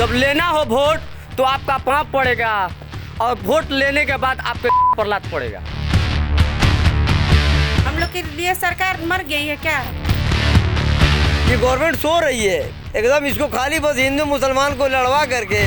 जब लेना हो वोट तो आपका पाँव पड़ेगा और वोट लेने के बाद आपके पर लात पड़ेगा। हम लोग के लिए सरकार मर गई है क्या? ये गवर्नमेंट सो रही है एकदम, इसको खाली बस हिंदू मुसलमान को लड़वा करके।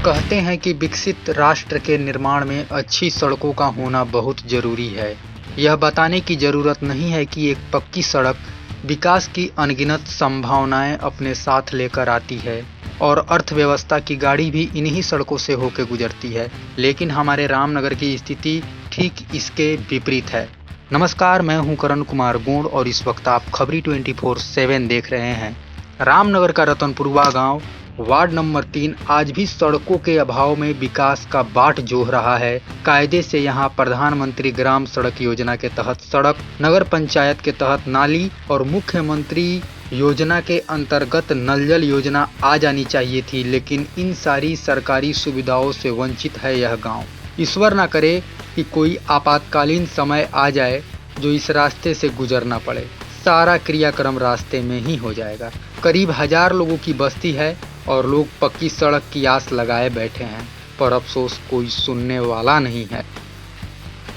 कहते हैं कि विकसित राष्ट्र के निर्माण में अच्छी सड़कों का होना बहुत जरूरी है। यह बताने की जरूरत नहीं है कि एक पक्की सड़क विकास की अनगिनत संभावनाएं अपने साथ लेकर आती है और अर्थव्यवस्था की गाड़ी भी इन्हीं सड़कों से होकर गुजरती है। लेकिन हमारे रामनगर की स्थिति ठीक इसके विपरीत है। नमस्कार, मैं हूं करण कुमार गोंड और इस वक्त आप खबरी 24/7 देख रहे हैं। रामनगर का रतनपुरवा गांव वार्ड नंबर 3 आज भी सड़कों के अभाव में विकास का बाट जोह रहा है। कायदे से यहां प्रधानमंत्री ग्राम सड़क योजना के तहत सड़क, नगर पंचायत के तहत नाली और मुख्यमंत्री योजना के अंतर्गत नल जल योजना आ जानी चाहिए थी, लेकिन इन सारी सरकारी सुविधाओं से वंचित है यह गांव। ईश्वर न करे कि कोई आपातकालीन समय आ जाए जो इस रास्ते से गुजरना पड़े। सारा क्रियाक्रम रास्ते में ही हो जाएगा। करीब 1000 लोगों की बस्ती है और लोग पक्की सड़क की आस लगाए बैठे हैं, पर अफसोस कोई सुनने वाला नहीं है।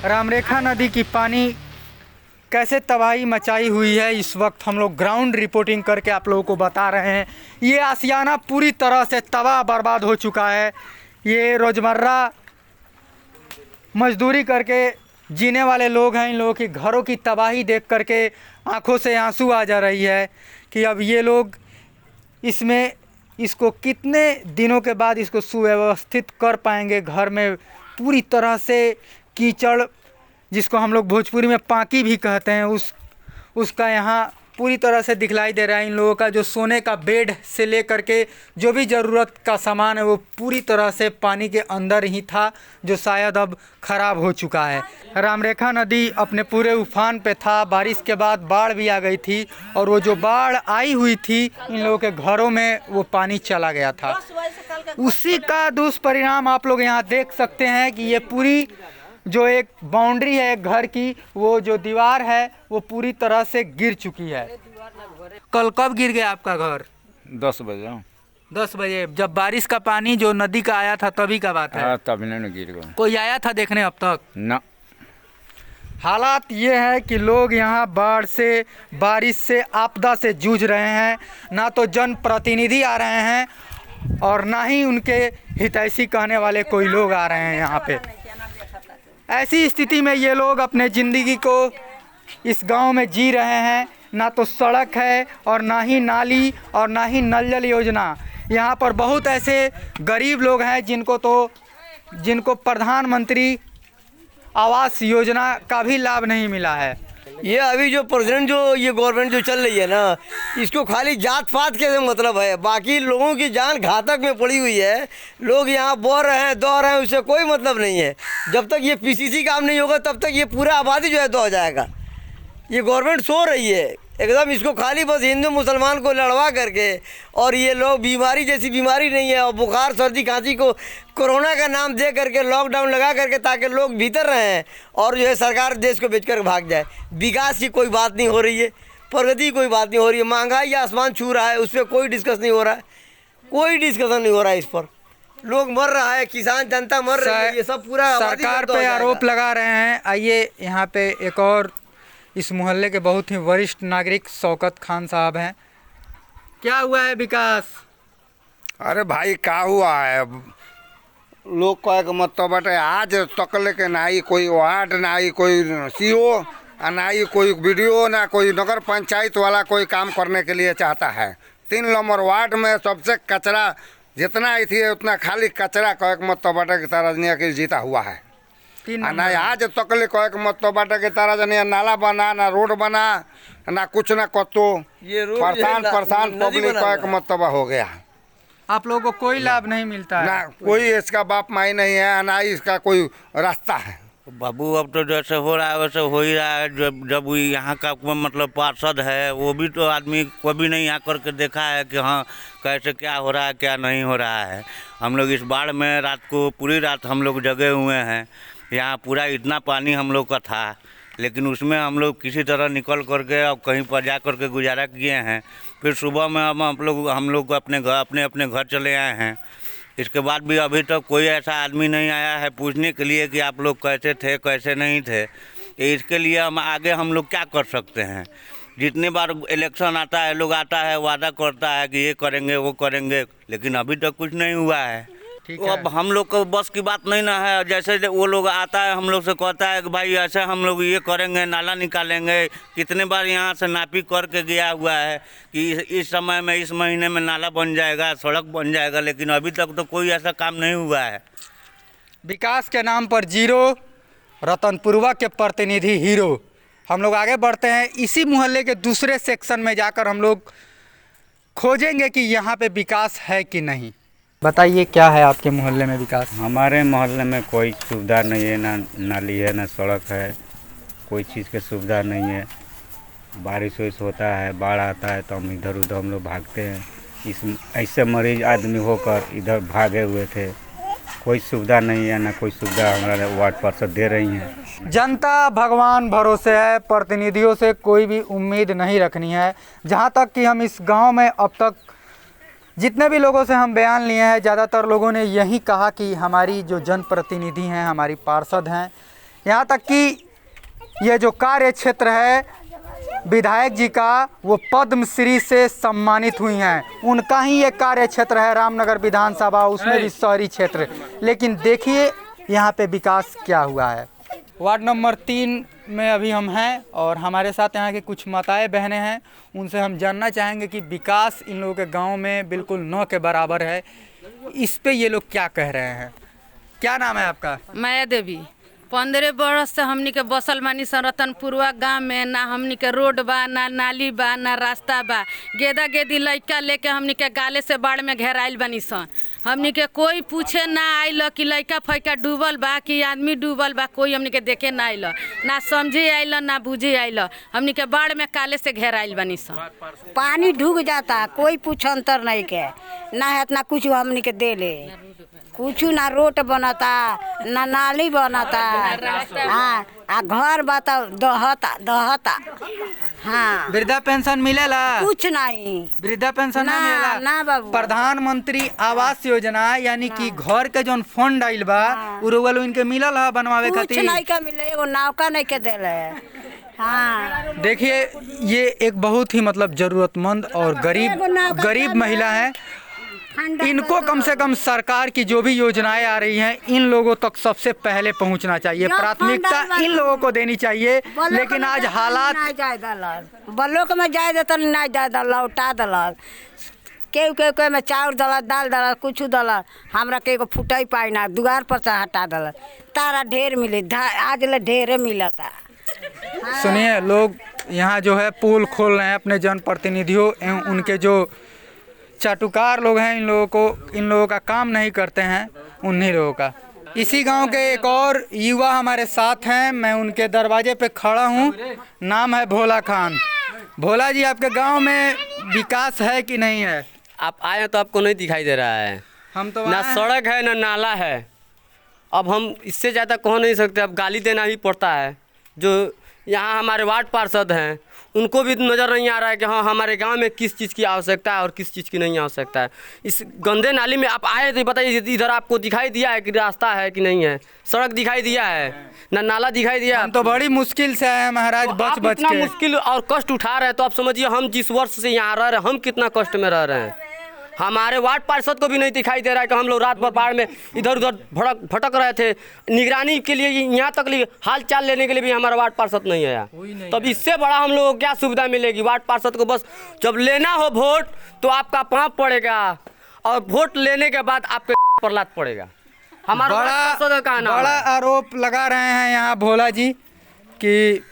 रामरेखा नदी की पानी कैसे तबाही मचाई हुई है, इस वक्त हम लोग ग्राउंड रिपोर्टिंग करके आप लोगों को बता रहे हैं। ये आशियाना पूरी तरह से तबाह बर्बाद हो चुका है। ये रोज़मर्रा मजदूरी करके जीने वाले लोग हैं। इन लोगों की घरों की तबाही देख करके आंखों से आंसू आ जा रही है कि अब ये लोग इसको कितने दिनों के बाद इसको सुव्यवस्थित कर पाएंगे। घर में पूरी तरह से कीचड़, जिसको हम लोग भोजपुरी में पाकी भी कहते हैं, उसका यहाँ पूरी तरह से दिखलाई दे रहा है। इन लोगों का जो सोने का बेड से लेकर के जो भी ज़रूरत का सामान है वो पूरी तरह से पानी के अंदर ही था, जो शायद अब ख़राब हो चुका है। रामरेखा नदी अपने पूरे उफान पे था। बारिश के बाद बाढ़ भी आ गई थी और वो जो बाढ़ आई हुई थी इन लोगों के घरों में वो पानी चला गया था। उसी का दुष्परिणाम आप लोग यहाँ देख सकते हैं कि ये पूरी जो एक बाउंड्री है एक घर की, वो जो दीवार है वो पूरी तरह से गिर चुकी है। कल कब गिर गया आपका घर? 10 बजे। 10 बजे जब बारिश का पानी जो नदी का आया था तभी का बात है? तभी नहीं गिर गया। कोई आया था देखने अब तक? ना। हालात ये है कि लोग यहाँ बाढ़ से, बारिश से, आपदा से जूझ रहे हैं। ना तो जनप्रतिनिधि आ रहे हैं और ना ही उनके हितैषी कहने वाले कोई लोग आ रहे हैं यहाँ पे। ऐसी स्थिति में ये लोग अपने ज़िंदगी को इस गांव में जी रहे हैं। ना तो सड़क है और ना ही नाली और ना ही नल जल योजना। यहाँ पर बहुत ऐसे गरीब लोग हैं जिनको प्रधानमंत्री आवास योजना का भी लाभ नहीं मिला है। ये अभी जो प्रेसिडेंट जो ये गवर्नमेंट जो चल रही है ना, इसको खाली जात पात के मतलब है, बाकी लोगों की जान घातक में पड़ी हुई है। लोग यहाँ बह रहे हैं, दौड़ रहे हैं, उससे कोई मतलब नहीं है। जब तक ये पीसीसी काम नहीं होगा तब तक ये पूरा आबादी जो है दौड़ जाएगा। ये गवर्नमेंट सो रही है एकदम, इसको खाली बस हिंदू मुसलमान को लड़वा करके। और ये लोग बीमारी जैसी बीमारी नहीं है, और बुखार सर्दी खांसी को कोरोना का नाम दे करके लॉकडाउन लगा करके ताकि लोग भीतर रहें और जो है सरकार देश को बेच कर भाग जाए। विकास की कोई बात नहीं हो रही है, प्रगति की कोई बात नहीं हो रही है। महंगाई आसमान छू रहा है, उस पर कोई डिस्कस नहीं हो रहा है, कोई डिस्कशन नहीं हो रहा है इस पर। लोग मर रहा है, किसान जनता मर रही है, ये सब पूरा सरकार पे आरोप लगा रहे हैं। आइए यहाँ पे एक और इस मोहल्ले के बहुत ही वरिष्ठ नागरिक शौकत खान साहब हैं। क्या हुआ है विकास? अरे भाई क्या हुआ है, लोग का मतलब बटे आज तक लेके ना ही कोई वार्ड, ना ही कोई सीओ, ना ही कोई वीडियो, ना कोई नगर पंचायत वाला कोई काम करने के लिए चाहता है। 3 नंबर वार्ड में सबसे कचरा जितना ही थी उतना खाली कचरा का मतलब बटे की तरह के जीता हुआ है। ना आज तक ले कहे मतलब बाटे के तारा जनिया नाला बना, ना रोड बना, ना कुछ ना कतो। ये परेशान पब्लिक का मतलब हो गया। आप लोगों को कोई लाभ नहीं मिलता है? ना कोई इसका बाप माई नहीं है, ना इसका कोई रास्ता है। बाबू अब तो जैसे हो रहा है वैसे हो ही रहा है। जब यहाँ का मतलब पार्षद है वो भी तो आदमी कभी नहीं आकर के देखा है कि हाँ कैसे क्या हो रहा है क्या नहीं हो रहा है। हम लोग इस बाढ़ में रात को पूरी रात हम लोग जगे हुए हैं। यहाँ पूरा इतना पानी हम लोग का था, लेकिन उसमें हम लोग किसी तरह निकल करके अब कहीं पर जा करके गुजारा किए हैं। फिर सुबह में हम लोग अपने अपने घर चले आए हैं। इसके बाद भी अभी तक कोई ऐसा आदमी नहीं आया है पूछने के लिए कि आप लोग कैसे थे कैसे नहीं थे। इसके लिए हम लोग क्या कर सकते हैं। जितने बार इलेक्शन आता है, लोग आता है, वादा करता है कि ये करेंगे वो करेंगे, लेकिन अभी तक कुछ नहीं हुआ है। तो अब हम लोग को बस की बात नहीं ना है। जैसे वो लोग आता है, हम लोग से कहता है कि भाई ऐसे हम लोग ये करेंगे, नाला निकालेंगे। कितने बार यहाँ से नापी करके गया हुआ है कि इस समय में, इस महीने में नाला बन जाएगा, सड़क बन जाएगा, लेकिन अभी तक तो कोई ऐसा काम नहीं हुआ है। विकास के नाम पर जीरो, रतनपुरवा के प्रतिनिधि हीरो। हम लोग आगे बढ़ते हैं। इसी मोहल्ले के दूसरे सेक्शन में जाकर हम लोग खोजेंगे कि यहाँ पे विकास है कि नहीं। बताइए क्या है आपके मोहल्ले में विकास? हमारे मोहल्ले में कोई सुविधा नहीं है, ना नाली है ना सड़क है, कोई चीज़ की सुविधा नहीं है। बारिश वारिश होता है, बाढ़ आता है तो हम इधर उधर हम लोग भागते हैं। ऐसे मरीज आदमी होकर इधर भागे हुए थे। कोई सुविधा नहीं है, ना कोई सुविधा हमारे वार्ड पार्षद दे रही हैं। जनता भगवान भरोसे है, प्रतिनिधियों से कोई भी उम्मीद नहीं रखनी है। जहाँ तक कि हम इस गांव में अब तक जितने भी लोगों से हम बयान लिए हैं, ज़्यादातर लोगों ने यही कहा कि हमारी जो जनप्रतिनिधि हैं, हमारी पार्षद हैं, यहाँ तक कि ये जो कार्य क्षेत्र है विधायक जी का, वो पद्मश्री से सम्मानित हुई हैं। उनका ही ये कार्य क्षेत्र है रामनगर विधानसभा, उसमें भी शहरी क्षेत्र। लेकिन देखिए यहाँ पे विकास क्या हुआ है। वार्ड नंबर 3 में अभी हम हैं और हमारे साथ यहाँ के कुछ माताएं बहनें हैं। उनसे हम जानना चाहेंगे कि विकास इन लोगों के गांव में बिल्कुल न के बराबर है। इस पे ये लोग क्या कह रहे हैं। क्या नाम है आपका? माया देवी। 15 बरस से हमनी के बसल मानी सन रतनपुरवा गाँव में। ना हमनी के रोड बा, ना नाली बा, ना रास्ता बा। गेदा गेदी लड़का लेके हमनी के गाले से बाढ़ में घेराइल बनी सन। हमनी के कोई पूछे ना आइल कि लड़का फैका डूबल बा कि आदमी डूबल बा। कोई हमनी के देखे ना आइल, ना समझे आइल, ना बुझे आइल। हमनी के बाढ़ में काले से घेराइल बनी सन। पानी ढूक जाता, कोई पूछ अंतर नहीं के ना है, ना कुछ हमनी के दे ले। कुछ ना रोड बनता, ना नाली बनता। हाँ, आ घर बता दहता। हाँ, वृद्धा पेंशन मिलेला? कुछ नहीं, वृद्धा पेंशन ना, ना मिलेला? ना बाबू। प्रधानमंत्री आवास योजना यानी कि घर के जोन फंड आइल बा, उ रउआ लोगन इनके मिलल है बनवावे कुछ खातिर? नहीं के मिले, एगो नौका नहीं के देले। हाँ, देखिए ये एक बहुत ही मतलब जरूरतमंद और गरीब महिला है। इनको कम से कम सरकार की जो भी योजनाएं आ रही हैं, इन लोगों तक सबसे पहले पहुंचना चाहिए। प्राथमिकता इन लोगों को देनी चाहिए। लेकिन आज हालात ब्लॉक में जाए देता नहीं जाए, लौटा दल के में चाउर दल, दाल दल, कुछ दल। हमरा के एगो फुटाई पाई ना, दुआर पर से हटा दल। तारा ढेर मिले, आज ले ढेरे मिलता। सुनिए, लोग यहाँ जो है पोल खोल रहे हैं अपने जनप्रतिनिधियों एवं उनके जो चाटुकार लोग हैं, इन लोगों का काम नहीं करते हैं, उन्हीं लोगों का। इसी गांव के एक और युवा हमारे साथ हैं। मैं उनके दरवाजे पे खड़ा हूं। नाम है भोला खान। भोला जी, आपके गांव में विकास है कि नहीं है? आप आए तो आपको नहीं दिखाई दे रहा है। हम तो ना सड़क है ना नाला है। अब हम इससे ज़्यादा कह नहीं सकते, अब गाली देना ही पड़ता है। जो यहाँ हमारे वार्ड पार्षद हैं, उनको भी नज़र नहीं आ रहा है कि हाँ हमारे गांव में किस चीज़ की आवश्यकता है और किस चीज़ की नहीं आवश्यकता है। इस गंदे नाली में आप आए तो बताइए, इधर आपको दिखाई दिया है कि रास्ता है कि नहीं है? सड़क दिखाई दिया है ना, नाला दिखाई दिया? हम तो बड़ी मुश्किल से आए हैं महाराज, बच बच के। मुश्किल और कष्ट उठा रहे हैं तो आप समझिए हम जिस वर्ष से यहाँ रह रहे हैं, हम कितना कष्ट में रह रहे हैं। हमारे वार्ड पार्षद को भी नहीं दिखाई दे रहा है कि हम लोग रात भर बाढ़ में इधर उधर भटक रहे थे। निगरानी के लिए यहाँ तक हाल चाल लेने के लिए भी हमारा वार्ड पार्षद नहीं आया। तब इससे बड़ा हम लोगों को क्या सुविधा मिलेगी? वार्ड पार्षद को बस जब लेना हो वोट तो आपका पाँव पड़ेगा और वोट लेने के बाद आपके पर लात पड़ेगा। हमारा बड़ा आरोप लगा रहे हैं यहाँ भोला जी कि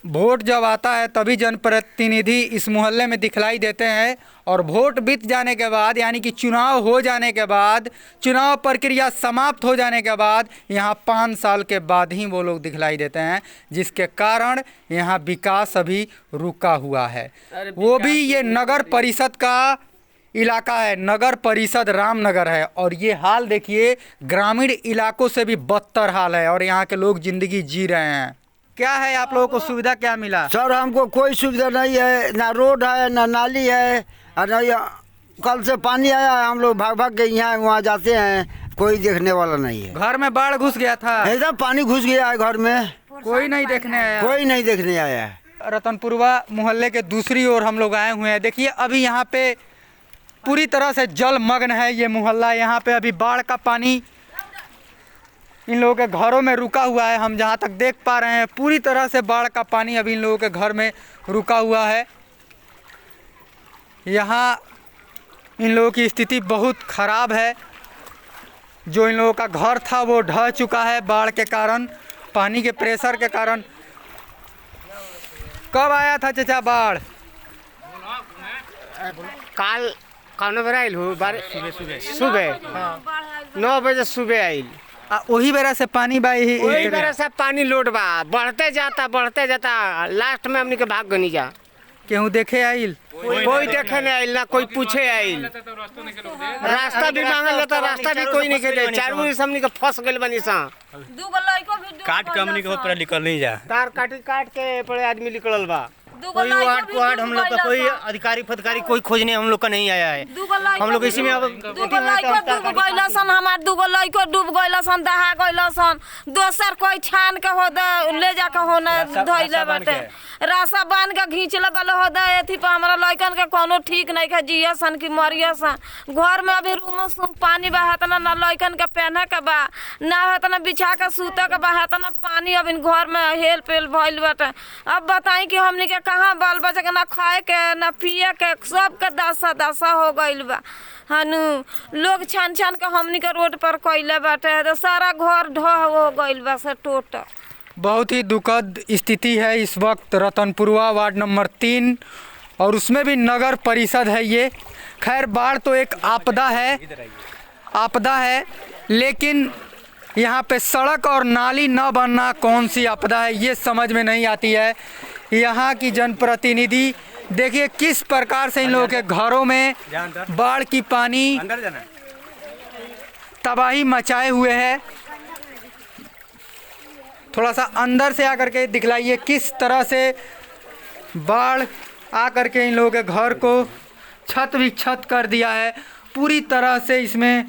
वोट जब आता है तभी जनप्रतिनिधि इस मोहल्ले में दिखलाई देते हैं और वोट बीत जाने के बाद, यानी कि चुनाव हो जाने के बाद, चुनाव प्रक्रिया समाप्त हो जाने के बाद यहाँ 5 साल के बाद ही वो लोग दिखलाई देते हैं, जिसके कारण यहाँ विकास अभी रुका हुआ है। वो भी ये नगर परिषद का इलाका है, नगर परिषद रामनगर है। और ये हाल देखिए, ग्रामीण इलाकों से भी बदतर हाल है और यहाँ के लोग ज़िंदगी जी रहे हैं। क्या है आप लोगों को सुविधा क्या मिला? सर हमको कोई सुविधा नहीं है, ना रोड है ना नाली है, और ना कल से पानी आया है, हम लोग भाग भाग के यहाँ वहाँ जाते हैं, कोई देखने वाला नहीं है। घर में बाढ़ घुस गया था? एकदम पानी घुस गया है घर में, कोई नहीं देखने आया? कोई नहीं देखने आया है। रतनपुरवा मोहल्ले के दूसरी ओर हम लोग आए हुए हैं। देखिए अभी यहाँ पे पूरी तरह से जलमग्न है ये मोहल्ला। यहाँ पे अभी बाढ़ का पानी इन लोगों के घरों में रुका हुआ है। हम जहाँ तक देख पा रहे हैं पूरी तरह से बाढ़ का पानी अभी इन लोगों के घर में रुका हुआ है। यहाँ इन लोगों की स्थिति बहुत ख़राब है। जो इन लोगों का घर था वो ढह चुका है बाढ़ के कारण, पानी के प्रेशर के कारण। कब आया था चाचा बाढ़? काल कौन बेरा आयल हो? सुबह 9 बजे सुबह आयल। वही बेरा से पानी बा? वही बेरा से पानी लोड बा, बढ़ते जाता लास्ट में हमनी के भाग गनी जा। केहू देखे आइल? कोई देखे नहीं आइल, ना कोई पूछे आइल। रास्ता भी मांगल जाता, रास्ता भी कोई नहीं के। चारों हमनी के फंस गइल बनी सा। काट के हमनी के ऊपर निकल नहीं जा, तार काट के पड़े आदमी निकलल बा। कोई वार्ड हम लोग का कोई अधिकारी फदकारी कोई खोजने हम लोग का नहीं आया है। हम लोग इसी में अब दूगो लइको डूब गइलसन, हमार दूगो लइको डूब गइलसन, दहा गइलसन। दोसर कोई छान के हो दे ले जाके होने धइले बाटे, रास्ता बांध के घींचले वाला हो दे। एथी पर हमरा लइकन के कोनो ठीक नहीं के जियसन की मरियसन। घर में अभी रूम में पानी बहात ना लइकन के पहने के बा, ना है ना बिछा के सूते के बहात ना पानी अभी घर में हेल पेल भइल बाटे। अब बताई कि हमनी के कहाँ बाल बच्चा के ना खाए के ना पिए के, सब के दशा हो गइल बा। हनु लोग छान के हमनी के रोड पर कइले बाटे, तो सारा घर ढह हो गइल बा से टोटल। बहुत ही दुखद स्थिति है इस वक्त रतनपुरवा वार्ड नंबर 3 और उसमें भी नगर परिषद है ये। खैर बाढ़ तो एक आपदा है, लेकिन यहाँ पे सड़क और नाली न बनना कौन सी आपदा है ये समझ में नहीं आती है। यहाँ की जनप्रतिनिधि देखिए किस प्रकार से इन लोगों के घरों में बाढ़ की पानी तबाही मचाए हुए है। थोड़ा सा अंदर से आकर के दिखलाइए किस तरह से बाढ़ आकर के इन लोगों के घर को छत विक्षत कर दिया है। पूरी तरह से इसमें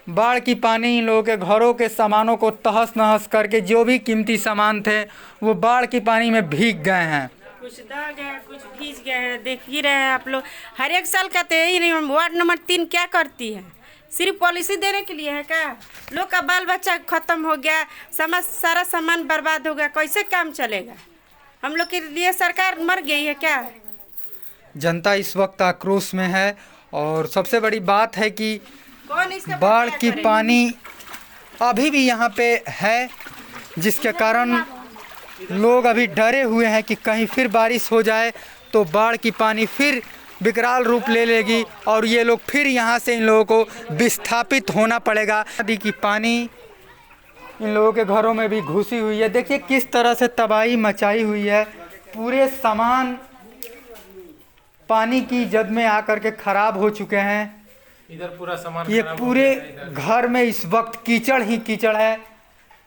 बाढ़ की पानी इन लोगों के घरों के सामानों को तहस नहस करके, जो भी कीमती सामान थे वो बाढ़ की पानी में भीग गए हैं। कुछ दह गए, कुछ भीज गए हैं। देख ही रहे हैं आप लोग। हर एक साल कहते हैं वार्ड नंबर 3 क्या करती है? सिर्फ पॉलिसी देने के लिए है क्या? लोग का बाल बच्चा खत्म हो गया, सारा सामान बर्बाद हो गया, कैसे काम चलेगा? हम लोग के लिए सरकार मर गई है क्या? जनता इस वक्त आक्रोश में है और सबसे बड़ी बात है कि बाढ़ की पानी अभी भी यहाँ पे है, जिसके कारण लोग अभी डरे हुए हैं कि कहीं फिर बारिश हो जाए तो बाढ़ की पानी फिर विकराल रूप ले लेगी और ये लोग फिर यहाँ से इन लोगों को विस्थापित होना पड़ेगा। नदी की पानी इन लोगों के घरों में भी घुसी हुई है। देखिए किस तरह से तबाही मचाई हुई है। पूरे सामान पानी की जद में आकर के खराब हो चुके हैं। इधर पूरा सामान ये पूरे घर में इस वक्त कीचड़ ही कीचड़ है।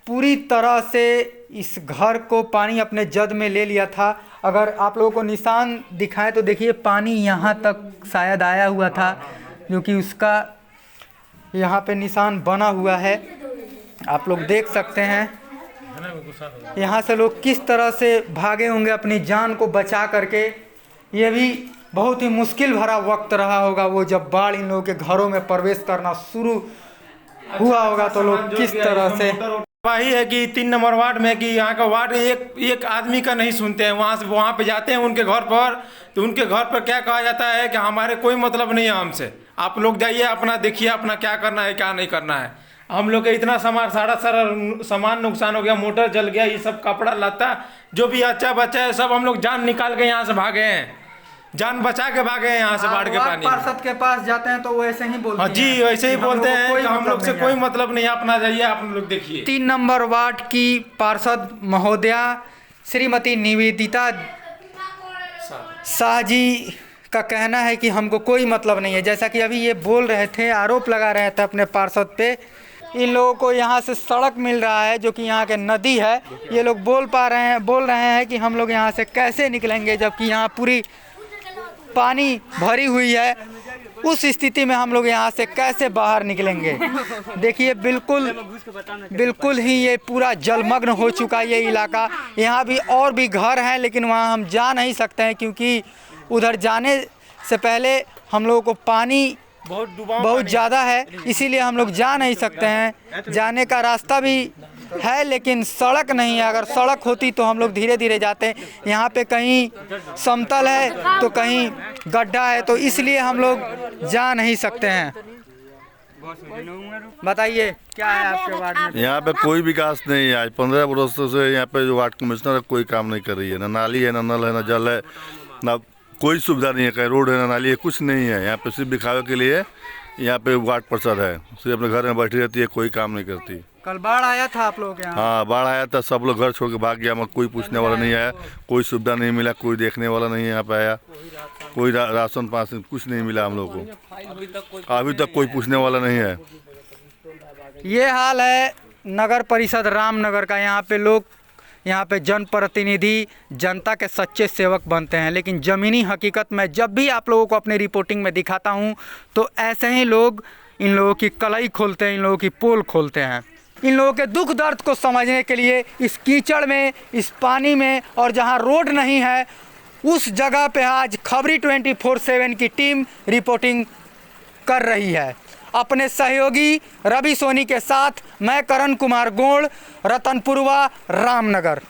पूरी तरह से इस घर को पानी अपने जद में ले लिया था। अगर आप लोगों को निशान दिखाएं तो देखिए पानी यहाँ तक शायद आया हुआ था, जो कि उसका यहाँ पे निशान बना हुआ है, आप लोग देख सकते हैं। यहाँ से लोग किस तरह से भागे होंगे अपनी जान को बचा करके। ये भी बहुत ही मुश्किल भरा वक्त रहा होगा वो जब बाढ़ इन लोगों के घरों में प्रवेश करना शुरू हुआ होगा, तो लोग किस तरह से। वही है कि 3 नंबर वार्ड में कि यहाँ का वार्ड एक आदमी का नहीं सुनते हैं। वहाँ पे जाते हैं उनके घर पर, तो उनके घर पर क्या कहा जाता है कि हमारे कोई मतलब नहीं है हमसे, आप लोग जाइए अपना देखिए अपना क्या करना है क्या नहीं करना है। हम लोग के इतना सारा सामान नुकसान हो गया, मोटर जल गया, ये सब कपड़ा लत्ता जो भी अच्छा बच्चा है सब हम लोग जान निकाल के यहाँ से भागे हैं, जान बचा के भागे हैं यहाँ से बाढ़ के पानी। पार्षद के पास जाते हैं तो वो ऐसे ही बोलते हैं। जी वैसे ही बोलते हैं कि हम लोग से कोई मतलब नहीं, अपना जाइए आप लोग देखिए। 3 नंबर वार्ड की पार्षद महोदया श्रीमती निवेदिता शाह जी का कहना है कि हमको कोई मतलब नहीं है। जैसा कि अभी ये बोल रहे थे, आरोप लगा रहे थे अपने पार्षद पे इन लोगों को यहाँ से सड़क मिल रहा है जो कि यहाँ के नदी है। ये लोग बोल रहे हैं कि हम लोग यहाँ से कैसे निकलेंगे, जबकि यहाँ पूरी पानी भरी हुई है। उस स्थिति में हम लोग यहाँ से कैसे बाहर निकलेंगे। देखिए बिल्कुल ही ये पूरा जलमग्न हो चुका है ये इलाका। यहाँ भी और भी घर हैं, लेकिन वहाँ हम जा नहीं सकते हैं क्योंकि उधर जाने से पहले हम लोगों को पानी बहुत ज़्यादा है, इसीलिए हम लोग जा नहीं सकते हैं। जाने का रास्ता भी है लेकिन सड़क नहीं है। अगर सड़क होती तो हम लोग धीरे धीरे जाते। यहाँ पे कहीं समतल है तो कहीं गड्ढा है, तो इसलिए हम लोग जा नहीं सकते हैं। बताइए क्या है आपके वार्ड में? यहाँ पे कोई विकास नहीं है। आज 15 वर्षों से यहाँ पे जो वार्ड कमिश्नर है कोई काम नहीं कर रही है। ना नाली है, ना नल है, ना जल है, ना कोई सुविधा नहीं है। कहीं रोड है, ना नाली है, कुछ नहीं है। यहाँ पे सिर्फ दिखावे के लिए यहाँ पे वार्ड पार्षद है, सिर्फ अपने घर में बैठी रहती है, कोई काम नहीं करती। कल बाढ़ आया था आप लोग यहाँ? हाँ, बाढ़ आया था, सब लोग घर छोड़ के भाग गया। कोई पूछने वाला नहीं आया, कोई सुविधा नहीं मिला, कोई देखने वाला नहीं यहाँ पे आया, कोई राशन पास कुछ नहीं मिला हम लोग को। अभी तक कोई पूछने वाला नहीं है। ये हाल है नगर परिषद रामनगर का। यहाँ पे लोग, यहाँ पे जनप्रतिनिधि जनता के सच्चे सेवक बनते हैं, लेकिन ज़मीनी हकीकत में जब भी आप लोगों को अपनी रिपोर्टिंग में दिखाता हूँ तो ऐसे ही लोग इन लोगों की कलाई खोलते हैं, इन लोगों की पोल खोलते हैं। इन लोगों के दुख दर्द को समझने के लिए इस कीचड़ में, इस पानी में और जहाँ रोड नहीं है उस जगह पे आज खबरी 24/7 की टीम रिपोर्टिंग कर रही है। अपने सहयोगी रवि सोनी के साथ मैं करण कुमार गोड़, रतनपुरवा, रामनगर।